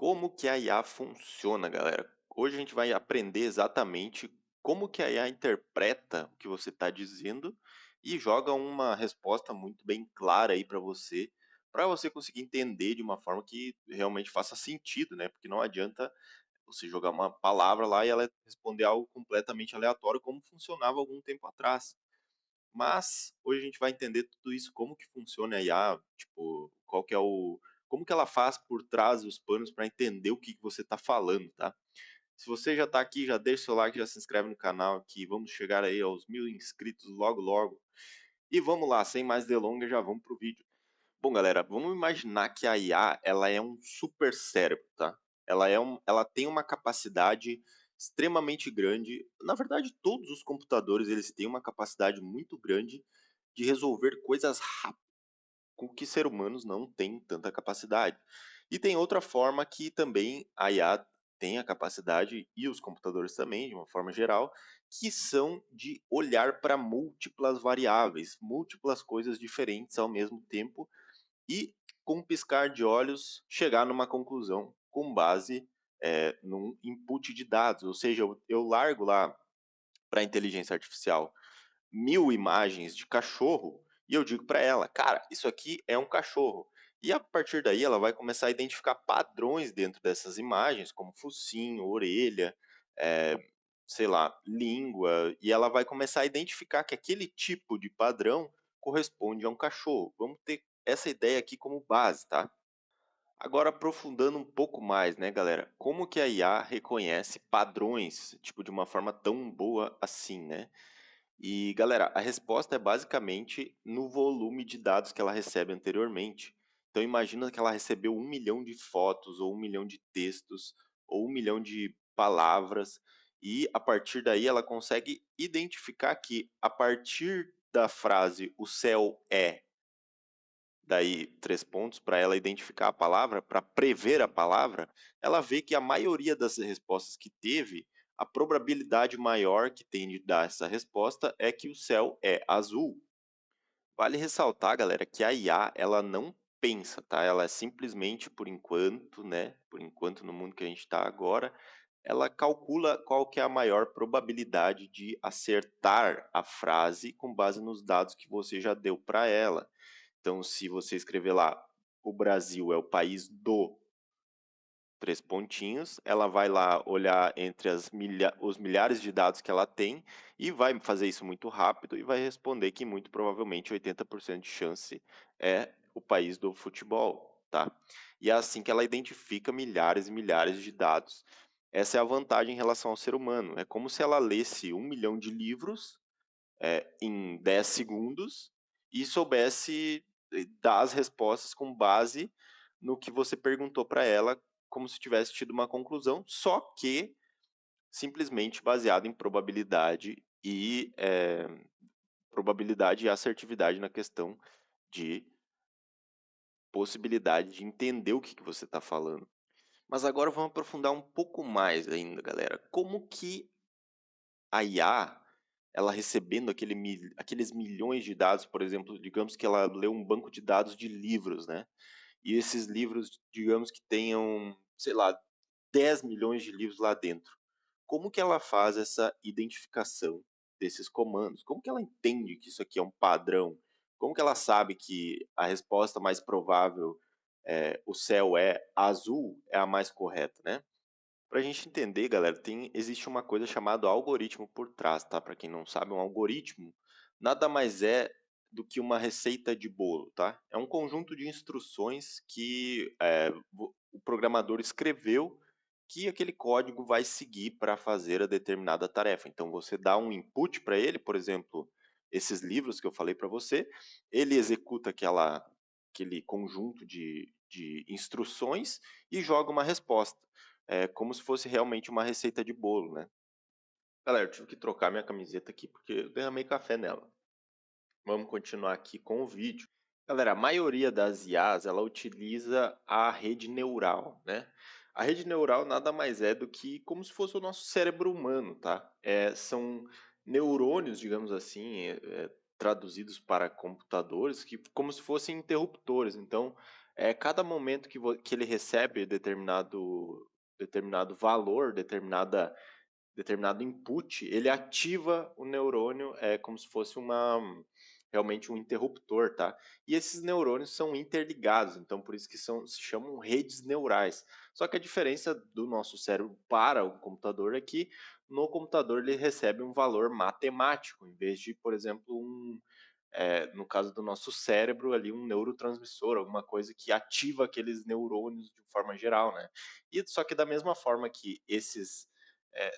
Como que a IA funciona, galera? Hoje a gente vai aprender exatamente como que a IA interpreta o que você está dizendo e joga uma resposta muito bem clara aí para você conseguir entender de uma forma que realmente faça sentido, né? Porque não adianta você jogar uma palavra lá e ela responder algo completamente aleatório, como funcionava algum tempo atrás. Mas hoje a gente vai entender tudo isso, como que funciona a IA, tipo, qual que é o como que ela faz por trás dos panos para entender o que que você está falando, tá. Se você já está aqui, já deixa o seu like, já se inscreve no canal que vamos chegar aí aos 1000 inscritos logo, logo. E vamos lá, sem mais delongas, já vamos pro vídeo. Bom, galera, vamos imaginar que a IA, ela é um super cérebro, tá? Ela tem uma capacidade extremamente grande. Na verdade, todos os computadores, eles têm uma capacidade muito grande de resolver coisas rápido, com que ser humanos não têm tanta capacidade. E tem outra forma que também a IA tem a capacidade, e os computadores também, de uma forma geral, que são de olhar para múltiplas variáveis, múltiplas coisas diferentes ao mesmo tempo e, com um piscar de olhos, chegar numa conclusão com base, num input de dados. Ou seja, eu largo lá para a inteligência artificial 1000 imagens de cachorro e eu digo para ela: "Cara, isso aqui é um cachorro". E a partir daí ela vai começar a identificar padrões dentro dessas imagens, como focinho, orelha, eh, sei lá, língua, e ela vai começar a identificar que aquele tipo de padrão corresponde a um cachorro. Vamos ter essa ideia aqui como base, tá? Agora aprofundando um pouco mais, né, galera, como que a IA reconhece padrões, tipo, de uma forma tão boa assim, né? E galera, a resposta é basicamente no volume de dados que ela recebe anteriormente. Então imagina que ela recebeu 1 milhão de fotos, ou 1 milhão de textos, ou 1 milhão de palavras, e a partir daí ela consegue identificar que a partir da frase "o céu é", daí 3 pontos, para ela identificar a palavra, para prever a palavra, ela vê que a maioria das respostas que teve, a probabilidade maior que tem de dar essa resposta é que o céu é azul. Vale ressaltar, galera, que a IA, ela não pensa, tá? Ela é simplesmente, por enquanto, né, por enquanto no mundo que a gente está agora, ela calcula qual que é a maior probabilidade de acertar a frase com base nos dados que você já deu para ela. Então, se você escrever lá, o Brasil é o país do 3 pontinhos, ela vai lá olhar entre os milhares de dados que ela tem e vai fazer isso muito rápido e vai responder que muito provavelmente 80% de chance é o país do futebol, tá? E é assim que ela identifica milhares e milhares de dados. Essa é a vantagem em relação ao ser humano. É como se ela lesse 1 milhão de livros em 10 segundos e soubesse dar as respostas com base no que você perguntou para ela, como se tivesse tido uma conclusão, só que simplesmente baseado em probabilidade e assertividade na questão de possibilidade de entender o que que você está falando. Mas agora vamos aprofundar um pouco mais ainda, galera. Como que a IA, ela recebendo aqueles milhões de dados, por exemplo, digamos que ela leu um banco de dados de livros, né, e esses livros, digamos que tenham, sei lá, 10 milhões de livros lá dentro. Como que ela faz essa identificação desses comandos? Como que ela entende que isso aqui é um padrão? Como que ela sabe que a resposta mais provável, "o céu é azul", é a mais correta, né? Para a gente entender, galera, existe uma coisa chamada algoritmo por trás, tá? Para quem não sabe, um algoritmo nada mais é do que uma receita de bolo, tá? É um conjunto de instruções que o programador escreveu que aquele código vai seguir para fazer a determinada tarefa. Então você dá um input para ele, por exemplo, esses livros que eu falei para você, ele executa aquele conjunto de instruções e joga uma resposta. É como se fosse realmente uma receita de bolo, né. Galera, eu tive que trocar minha camiseta aqui, porque eu derramei café nela. Vamos continuar aqui com o vídeo. Galera, a maioria das IAs, ela utiliza a rede neural, né. A rede neural nada mais é do que como se fosse o nosso cérebro humano, tá. São neurônios, digamos assim, traduzidos para computadores, que como se fossem interruptores. Então, Cada momento que ele recebe determinado valor, determinado input, ele ativa o neurônio, é como se fosse realmente um interruptor, tá? E esses neurônios são interligados, então por isso que se chamam redes neurais. Só que a diferença do nosso cérebro para o computador é que no computador ele recebe um valor matemático, em vez de, por exemplo, no caso do nosso cérebro, ali um neurotransmissor, alguma coisa que ativa aqueles neurônios de forma geral, né? E só que da mesma forma que esses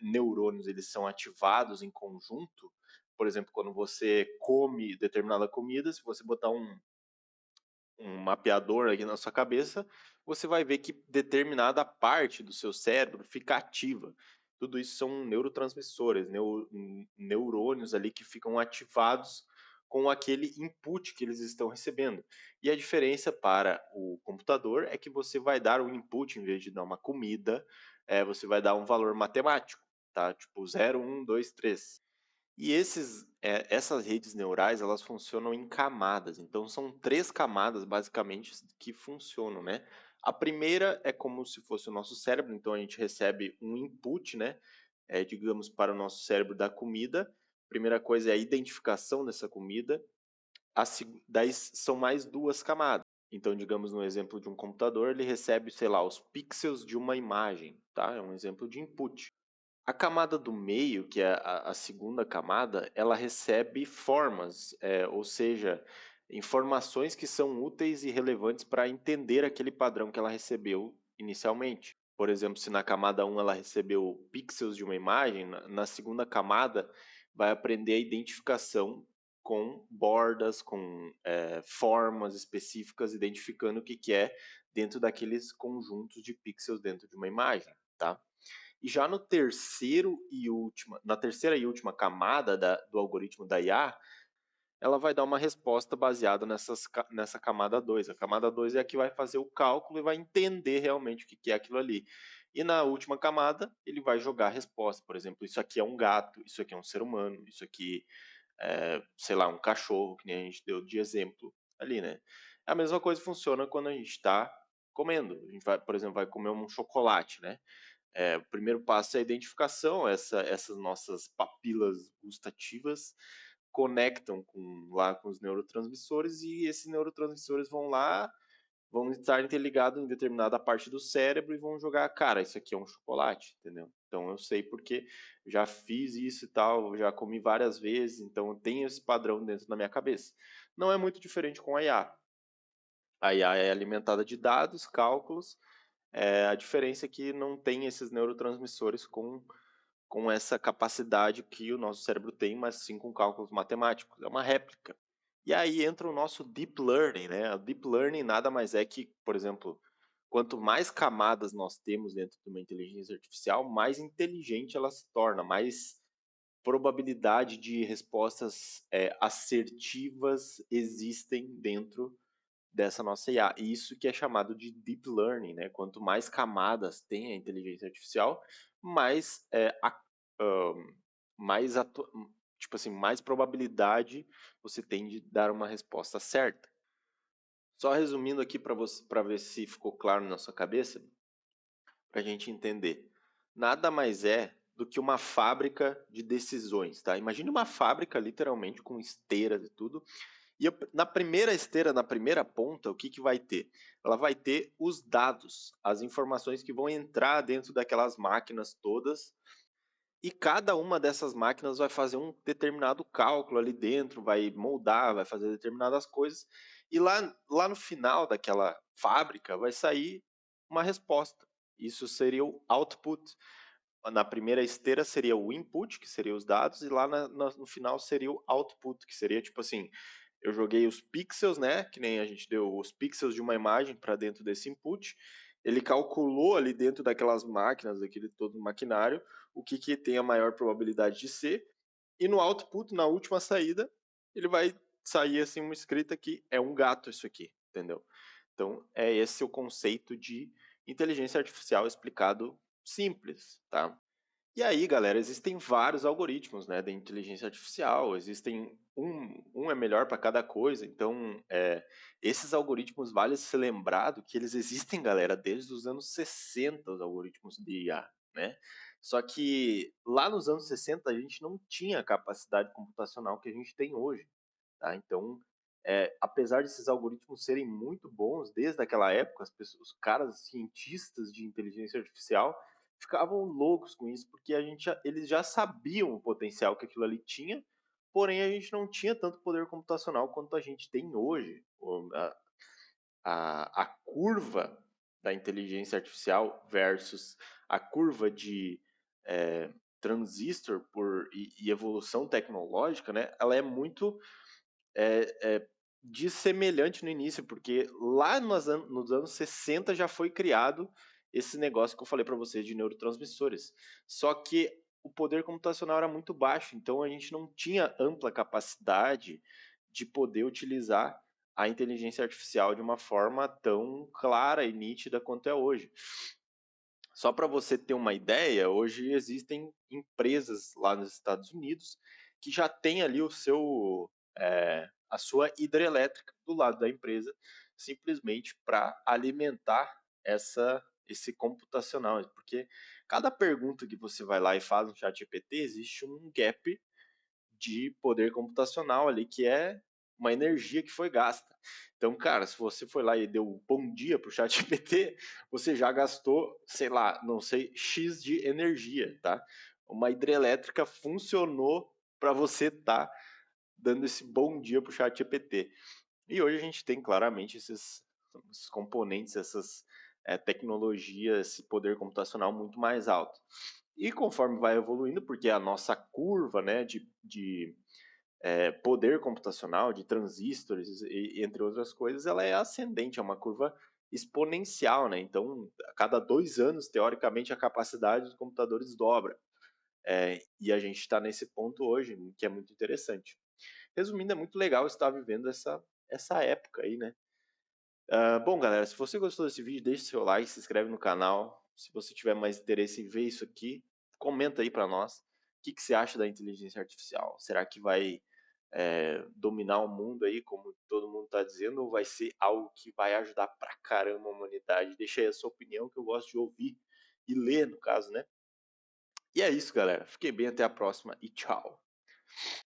neurônios eles são ativados em conjunto, por exemplo, quando você come determinada comida, se você botar um mapeador aqui na sua cabeça, você vai ver que determinada parte do seu cérebro fica ativa. Tudo isso são neurotransmissores, neurônios ali que ficam ativados com aquele input que eles estão recebendo. E a diferença para o computador é que você vai dar um input em vez de dar uma comida, você vai dar um valor matemático, tá? Tipo 0, 1, 2, 3. E essas redes neurais, elas funcionam em camadas. Então, são 3 camadas, basicamente, que funcionam, né. A primeira é como se fosse o nosso cérebro, então a gente recebe um input, né, digamos, para o nosso cérebro da comida. Primeira coisa é a identificação dessa comida. Daí são mais 2 camadas. Então, digamos, no exemplo de um computador, ele recebe, sei lá, os pixels de uma imagem, tá, é um exemplo de input. A camada do meio, que é a segunda camada, ela recebe formas, ou seja, informações que são úteis e relevantes para entender aquele padrão que ela recebeu inicialmente. Por exemplo, se na camada um ela recebeu pixels de uma imagem, na segunda camada vai aprender a identificação com bordas, com formas específicas, identificando o que que é dentro daqueles conjuntos de pixels dentro de uma imagem, tá? E já no na terceira e última camada do algoritmo da IA, ela vai dar uma resposta baseada nessa camada 2. A camada 2 é a que vai fazer o cálculo e vai entender realmente o que que é aquilo ali. E na última camada, ele vai jogar a resposta. Por exemplo, isso aqui é um gato, isso aqui é um ser humano, isso aqui é, sei lá, um cachorro, que nem a gente deu de exemplo ali, né? A mesma coisa funciona quando a gente está comendo. A gente vai, por exemplo, vai comer um chocolate, né? O primeiro passo é a identificação, essas nossas papilas gustativas conectam com os neurotransmissores e esses neurotransmissores vão estar interligados em determinada parte do cérebro e vão jogar, cara, isso aqui é um chocolate, entendeu? Então eu sei porque já fiz isso e tal, já comi várias vezes, então eu tenho esse padrão dentro da minha cabeça. Não é muito diferente com a IA. A IA é alimentada de dados, cálculos, a diferença é que não tem esses neurotransmissores com essa capacidade que o nosso cérebro tem, mas sim com cálculos matemáticos. É uma réplica. E aí entra o nosso deep learning, né? O deep learning nada mais é que, por exemplo, quanto mais camadas nós temos dentro de uma inteligência artificial, mais inteligente ela se torna, mais probabilidade de respostas assertivas existem dentro dessa nossa IA. E isso que é chamado de deep learning, né? Quanto mais camadas tem a inteligência artificial, mais hã, mais tipo assim, mais probabilidade você tem de dar uma resposta certa. Só resumindo aqui para ver se ficou claro na sua cabeça, para a gente entender. Nada mais é do que uma fábrica de decisões, tá? Imagine uma fábrica literalmente com esteiras e tudo, e na primeira esteira, na primeira ponta, o que que vai ter? Ela vai ter os dados, as informações que vão entrar dentro daquelas máquinas todas, e cada uma dessas máquinas vai fazer um determinado cálculo ali dentro, vai moldar, vai fazer determinadas coisas, e lá no final daquela fábrica vai sair uma resposta. Isso seria o output. Na primeira esteira seria o input, que seria os dados, e lá no final seria o output, que seria tipo assim, eu joguei os pixels, né, que nem a gente deu os pixels de uma imagem para dentro desse input, ele calculou ali dentro daquelas máquinas, daquele todo maquinário, o que que tem a maior probabilidade de ser, e no output, na última saída, ele vai sair assim uma escrita que é um gato isso aqui, entendeu? Então, é esse o conceito de inteligência artificial explicado simples, tá? E aí, galera, existem vários algoritmos, né, da inteligência artificial, existem um é melhor para cada coisa, então, esses algoritmos vale ser lembrado que eles existem, galera, desde os anos 60, os algoritmos de IA, né. Só que lá nos anos 60 a gente não tinha a capacidade computacional que a gente tem hoje, tá. Então, apesar desses algoritmos serem muito bons desde aquela época, os caras cientistas de inteligência artificial ficavam loucos com isso, porque eles já sabiam o potencial que aquilo ali tinha, porém a gente não tinha tanto poder computacional quanto a gente tem hoje. A curva da inteligência artificial versus a curva de transistor e evolução tecnológica, né, ela é muito dissemelhante no início, porque lá nos anos 60 já foi criado esse negócio que eu falei para vocês de neurotransmissores. Só que o poder computacional era muito baixo, então a gente não tinha ampla capacidade de poder utilizar a inteligência artificial de uma forma tão clara e nítida quanto é hoje. Só para você ter uma ideia, hoje existem empresas lá nos Estados Unidos que já têm ali a sua hidrelétrica do lado da empresa, simplesmente para alimentar esse computacional. Porque cada pergunta que você vai lá e faz no chat GPT, existe um gap de poder computacional ali, que é uma energia que foi gasta. Então, cara, se você foi lá e deu um bom dia para o chat GPT, você já gastou, sei lá, não sei, X de energia, tá? Uma hidrelétrica funcionou para você estar dando esse bom dia para o chat GPT. E hoje a gente tem claramente esses componentes, essas tecnologias, esse poder computacional muito mais alto. E conforme vai evoluindo, porque a nossa curva né, de poder computacional, de transistores, entre outras coisas, ela é ascendente, é uma curva exponencial, né? Então, a cada 2 anos, teoricamente, a capacidade dos computadores dobra. E a gente está nesse ponto hoje, que é muito interessante. Resumindo, é muito legal estar vivendo essa época aí, né? Bom, galera, se você gostou desse vídeo, deixe seu like, se inscreve no canal. Se você tiver mais interesse em ver isso aqui, comenta aí para nós. O que, que você acha da inteligência artificial? Será que vai dominar o mundo aí, como todo mundo está dizendo, ou vai ser algo que vai ajudar pra caramba a humanidade? Deixa aí a sua opinião, que eu gosto de ouvir e ler, no caso, né? E é isso, galera. Fiquem bem, até a próxima e tchau.